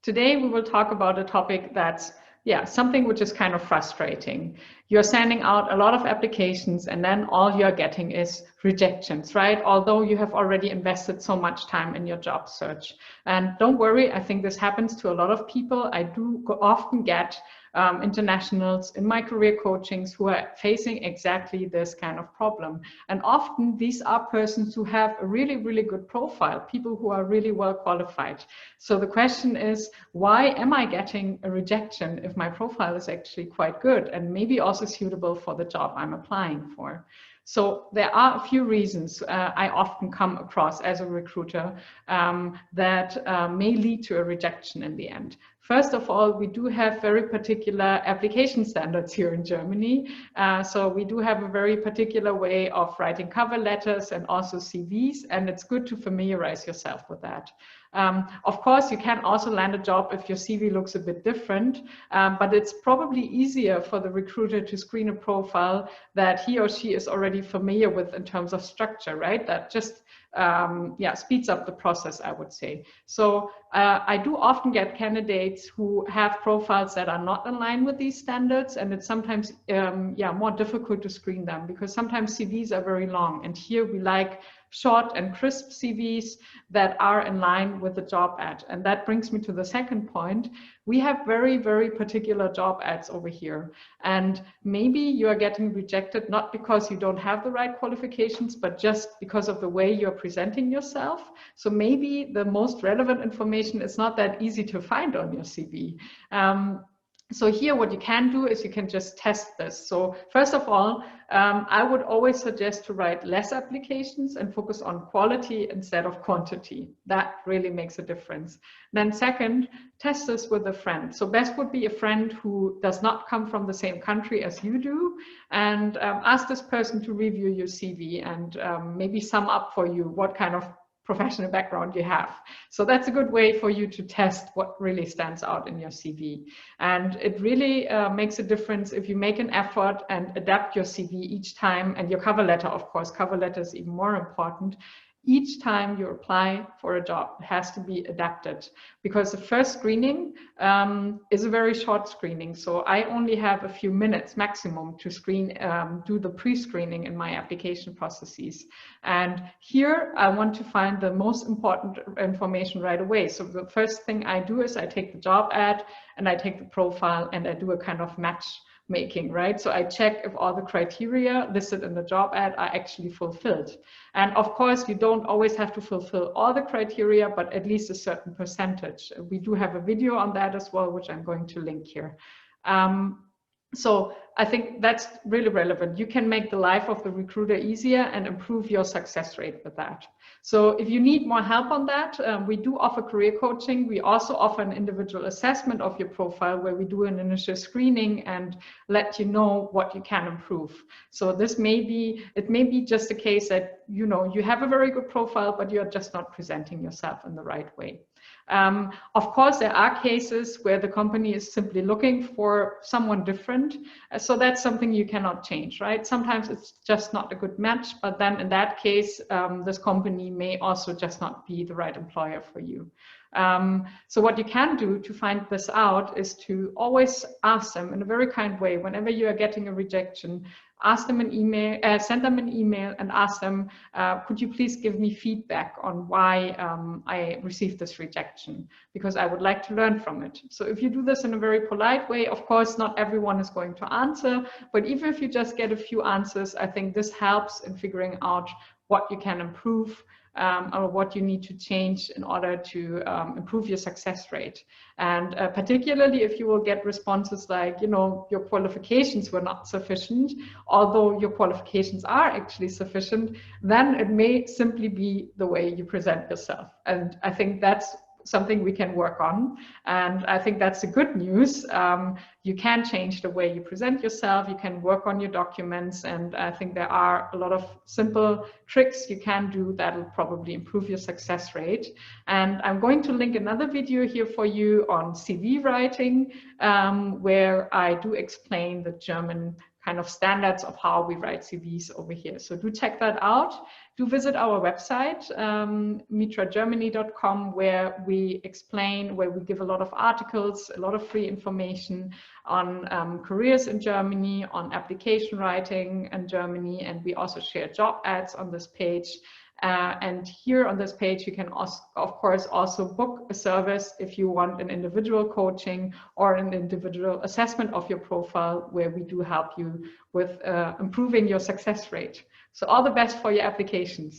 Today we will talk about a topic that's something which is kind of frustrating. You're sending out a lot of applications and then all you're getting is rejections, right? Although you have already invested so much time in your job search. And don't worry, I think this happens to a lot of people. I do often get internationals in my career coachings who are facing exactly this kind of problem. And often these are persons who have a really, really good profile, people who are really well qualified. So the question is, why am I getting a rejection if my profile is actually quite good and maybe also suitable for the job I'm applying for? So there are a few reasons I often come across as a recruiter that may lead to a rejection in the end. First of all, we do have very particular application standards here in Germany. So we do have a very particular way of writing cover letters and also CVs, and it's good to familiarize yourself with that. Of course, you can also land a job if your CV looks a bit different, but it's probably easier for the recruiter to screen a profile that he or she is already familiar with in terms of structure, right? That just speeds up the process, I would say. So I do often get candidates who have profiles that are not in line with these standards, and it's sometimes more difficult to screen them because sometimes CVs are very long, and here we like short and crisp CVs that are in line with the job ad. And that brings me to the second point. We have very, very particular job ads over here. And maybe you are getting rejected not because you don't have the right qualifications, but just because of the way you're presenting yourself. So maybe the most relevant information is not that easy to find on your CV. So here what you can do is you can just test this. So first of all, I would always suggest to write less applications and focus on quality instead of quantity. That really makes a difference. Then second, test this with a friend. So best would be a friend who does not come from the same country as you do, and ask this person to review your CV and maybe sum up for you what kind of professional background you have. So that's a good way for you to test what really stands out in your CV. And it really makes a difference if you make an effort and adapt your CV each time, and your cover letter, of course, cover letter is even more important. Each time you apply for a job, it has to be adapted, because the first screening is a very short screening. So I only have a few minutes maximum to screen, do the pre-screening in my application processes. And here I want to find the most important information right away. So the first thing I do is I take the job ad and I take the profile and I do a kind of match making, right? So I check if all the criteria listed in the job ad are actually fulfilled. And of course, you don't always have to fulfill all the criteria, but at least a certain percentage. We do have a video on that as well, which I'm going to link here. So I think that's really relevant. You can make the life of the recruiter easier and improve your success rate with that. So if you need more help on that, we do offer career coaching. We also offer an individual assessment of your profile where we do an initial screening and let you know what you can improve. So it may be just a case that, you have a very good profile, but you're just not presenting yourself in the right way. Of course, there are cases where the company is simply looking for someone different. So that's something you cannot change, right? Sometimes it's just not a good match, but then in that case, this company may also just not be the right employer for you. So what you can do to find this out is to always ask them in a very kind way, whenever you are getting a rejection, ask them an email, send them an email and ask them, could you please give me feedback on why I received this rejection, because I would like to learn from it. So if you do this in a very polite way, of course, not everyone is going to answer, but even if you just get a few answers, I think this helps in figuring out what you can improve or what you need to change in order to improve your success rate. And particularly if you will get responses like, your qualifications were not sufficient, although your qualifications are actually sufficient, then it may simply be the way you present yourself. And I think that's something we can work on. And I think that's the good news. You can change the way you present yourself. You can work on your documents. And I think there are a lot of simple tricks you can do that will probably improve your success rate. And I'm going to link another video here for you on CV writing, where I do explain the German kind of standards of how we write CVs over here. So do check that out. do visit our website, mitragermany.com, where we explain, where we give a lot of articles, a lot of free information on careers in Germany, on application writing in Germany, and we also share job ads on this page. And here on this page, you can also, of course, also book a service if you want an individual coaching or an individual assessment of your profile, where we do help you with improving your success rate. So all the best for your applications.